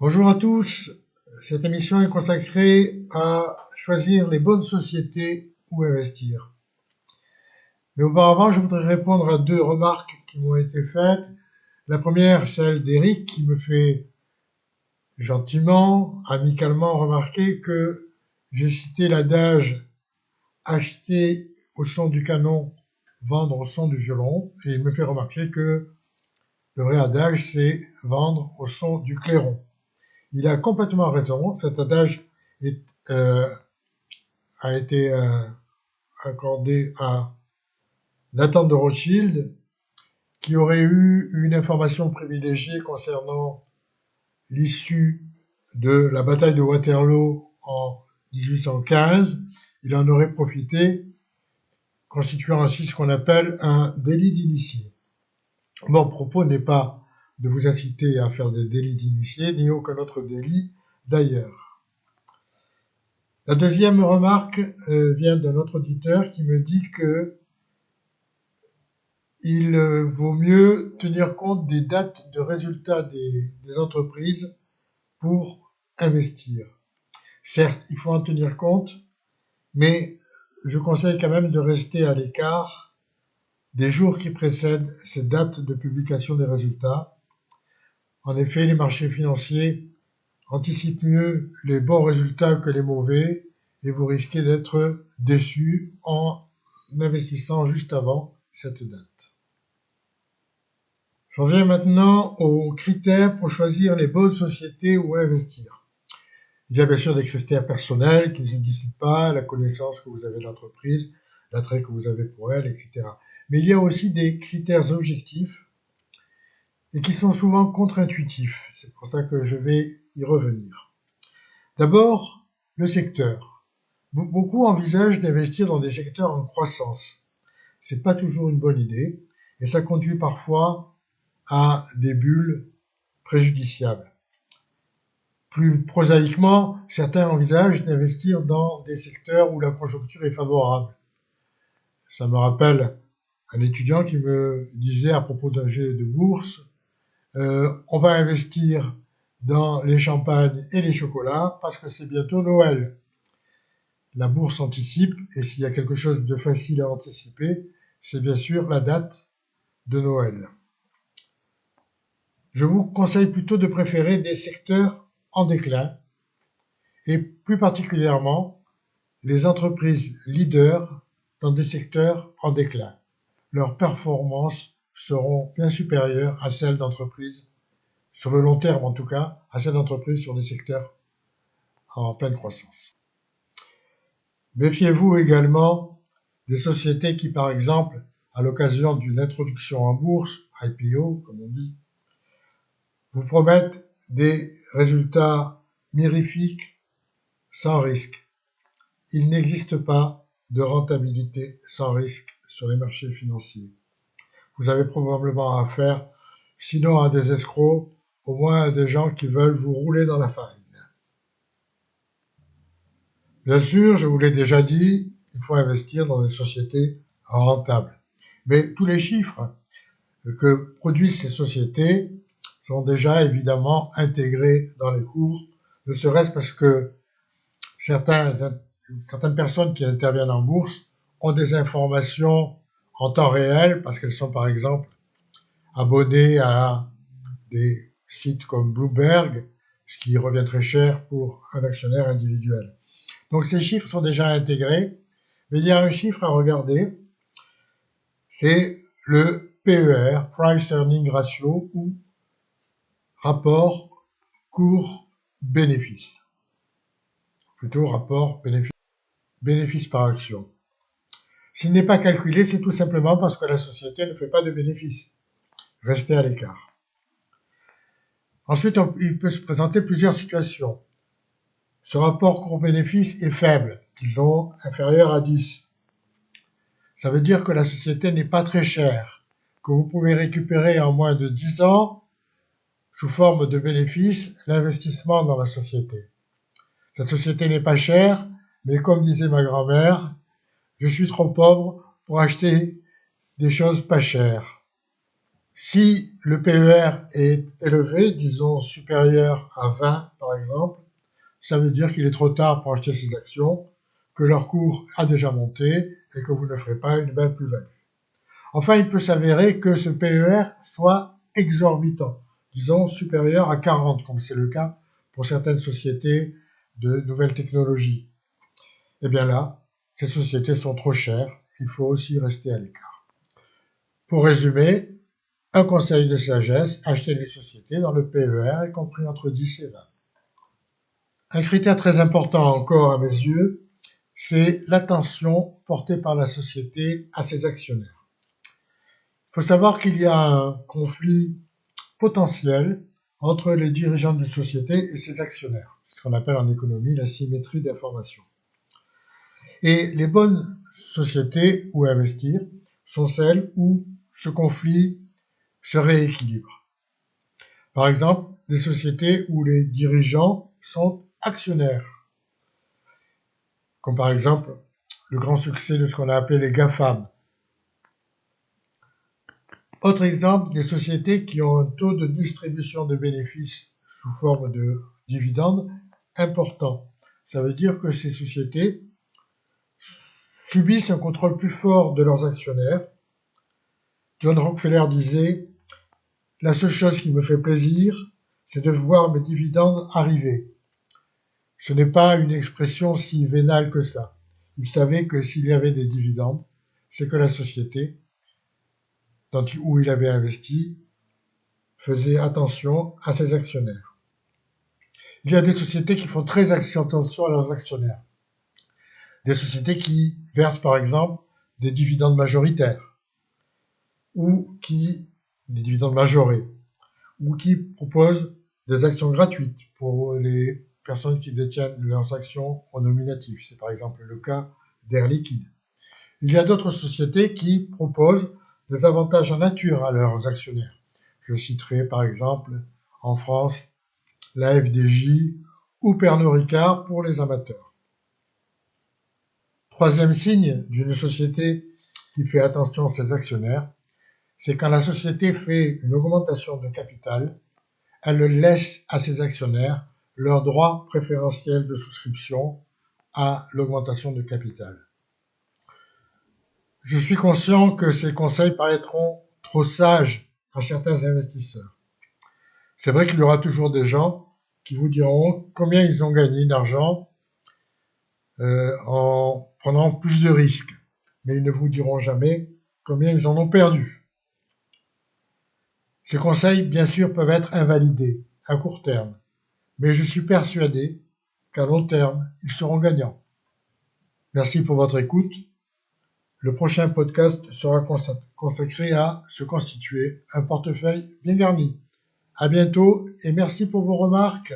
Bonjour à tous, cette émission est consacrée à choisir les bonnes sociétés où investir. Mais auparavant, je voudrais répondre à deux remarques qui m'ont été faites. La première, celle d'Eric, qui me fait gentiment, amicalement remarquer que j'ai cité l'adage acheter au son du canon, vendre au son du violon, et il me fait remarquer que le vrai adage, c'est vendre au son du clairon. Il a complètement raison, cet adage est, a été accordé à Nathan de Rothschild, qui aurait eu une information privilégiée concernant l'issue de la bataille de Waterloo en 1815. Il en aurait profité, constituant ainsi ce qu'on appelle un délit d'initié. Mon propos n'est pas de vous inciter à faire des délits d'initié, ni aucun autre délit d'ailleurs. La deuxième remarque vient d'un autre auditeur qui me dit que il vaut mieux tenir compte des dates de résultats des entreprises pour investir. Certes, il faut en tenir compte, mais je conseille quand même de rester à l'écart des jours qui précèdent ces dates de publication des résultats. En effet, les marchés financiers anticipent mieux les bons résultats que les mauvais et vous risquez d'être déçu en investissant juste avant cette date. J'en viens maintenant aux critères pour choisir les bonnes sociétés où investir. Il y a bien sûr des critères personnels qui ne se discutent pas, la connaissance que vous avez de l'entreprise, l'attrait que vous avez pour elle, etc. Mais il y a aussi des critères objectifs et qui sont souvent contre-intuitifs. C'est pour ça que je vais y revenir. D'abord, le secteur. Beaucoup envisagent d'investir dans des secteurs en croissance. C'est pas toujours une bonne idée et ça conduit parfois à des bulles préjudiciables. Plus prosaïquement, certains envisagent d'investir dans des secteurs où la conjoncture est favorable. Ça me rappelle un étudiant qui me disait à propos d'un jet de bourse, on va investir dans les champagnes et les chocolats parce que c'est bientôt Noël. La bourse anticipe, et s'il y a quelque chose de facile à anticiper, c'est bien sûr la date de Noël. Je vous conseille plutôt de préférer des secteurs en déclin, et plus particulièrement les entreprises leaders dans des secteurs en déclin. Leurs performances seront bien supérieures à celles d'entreprises, sur le long terme en tout cas, à celles d'entreprises sur des secteurs en pleine croissance. Méfiez-vous également des sociétés qui, par exemple, à l'occasion d'une introduction en bourse, IPO comme on dit, vous promettent des résultats mirifiques sans risque. Il n'existe pas de rentabilité sans risque sur les marchés financiers. Vous avez probablement affaire, sinon à des escrocs, au moins à des gens qui veulent vous rouler dans la farine. Bien sûr, je vous l'ai déjà dit, il faut investir dans des sociétés rentables. Mais tous les chiffres que produisent ces sociétés sont déjà évidemment intégrés dans les cours, ne serait-ce parce que certaines personnes qui interviennent en bourse ont des informations en temps réel, parce qu'elles sont par exemple abonnées à des sites comme Bloomberg, ce qui revient très cher pour un actionnaire individuel. Donc ces chiffres sont déjà intégrés, mais il y a un chiffre à regarder, c'est le PER, Price Earning Ratio, ou rapport cours-bénéfice. Plutôt rapport bénéfice par action. S'il n'est pas calculé, c'est tout simplement parce que la société ne fait pas de bénéfices. Restez à l'écart. Ensuite, il peut se présenter plusieurs situations. Ce rapport cours-bénéfice est faible, disons inférieur à 10. Ça veut dire que la société n'est pas très chère, que vous pouvez récupérer en moins de 10 ans, sous forme de bénéfices, l'investissement dans la société. Cette société n'est pas chère, mais comme disait ma grand-mère, je suis trop pauvre pour acheter des choses pas chères. Si le PER est élevé, disons supérieur à 20 par exemple, ça veut dire qu'il est trop tard pour acheter ces actions, que leur cours a déjà monté et que vous ne ferez pas une belle plus-value. Enfin, il peut s'avérer que ce PER soit exorbitant, disons supérieur à 40, comme c'est le cas pour certaines sociétés de nouvelles technologies. Eh bien là, ces sociétés sont trop chères, il faut aussi rester à l'écart. Pour résumer, un conseil de sagesse, acheter des sociétés dans le PER, y compris entre 10 et 20. Un critère très important encore à mes yeux, c'est l'attention portée par la société à ses actionnaires. Il faut savoir qu'il y a un conflit potentiel entre les dirigeants d'une société et ses actionnaires. C'est ce qu'on appelle en économie la symétrie d'information. Et les bonnes sociétés où investir sont celles où ce conflit se rééquilibre. Par exemple, des sociétés où les dirigeants sont actionnaires, comme par exemple le grand succès de ce qu'on a appelé les GAFAM. Autre exemple, des sociétés qui ont un taux de distribution de bénéfices sous forme de dividendes important. Ça veut dire que ces sociétés subissent un contrôle plus fort de leurs actionnaires. John Rockefeller disait « La seule chose qui me fait plaisir, c'est de voir mes dividendes arriver. » Ce n'est pas une expression si vénale que ça. Il savait que s'il y avait des dividendes, c'est que la société où il avait investi faisait attention à ses actionnaires. Il y a des sociétés qui font très attention à leurs actionnaires. Des sociétés qui versent par exemple des dividendes majoritaires ou des dividendes majorés ou qui proposent des actions gratuites pour les personnes qui détiennent leurs actions en nominatif. C'est par exemple le cas d'Air Liquide. Il y a d'autres sociétés qui proposent des avantages en nature à leurs actionnaires. Je citerai par exemple en France la FDJ ou Pernod Ricard pour les amateurs. Troisième signe d'une société qui fait attention à ses actionnaires, c'est quand la société fait une augmentation de capital, elle laisse à ses actionnaires leur droit préférentiel de souscription à l'augmentation de capital. Je suis conscient que ces conseils paraîtront trop sages à certains investisseurs. C'est vrai qu'il y aura toujours des gens qui vous diront combien ils ont gagné d'argent en prenant plus de risques, mais ils ne vous diront jamais combien ils en ont perdu. Ces conseils, bien sûr, peuvent être invalidés à court terme, mais je suis persuadé qu'à long terme, ils seront gagnants. Merci pour votre écoute. Le prochain podcast sera consacré à se constituer un portefeuille bien garni. À bientôt et merci pour vos remarques.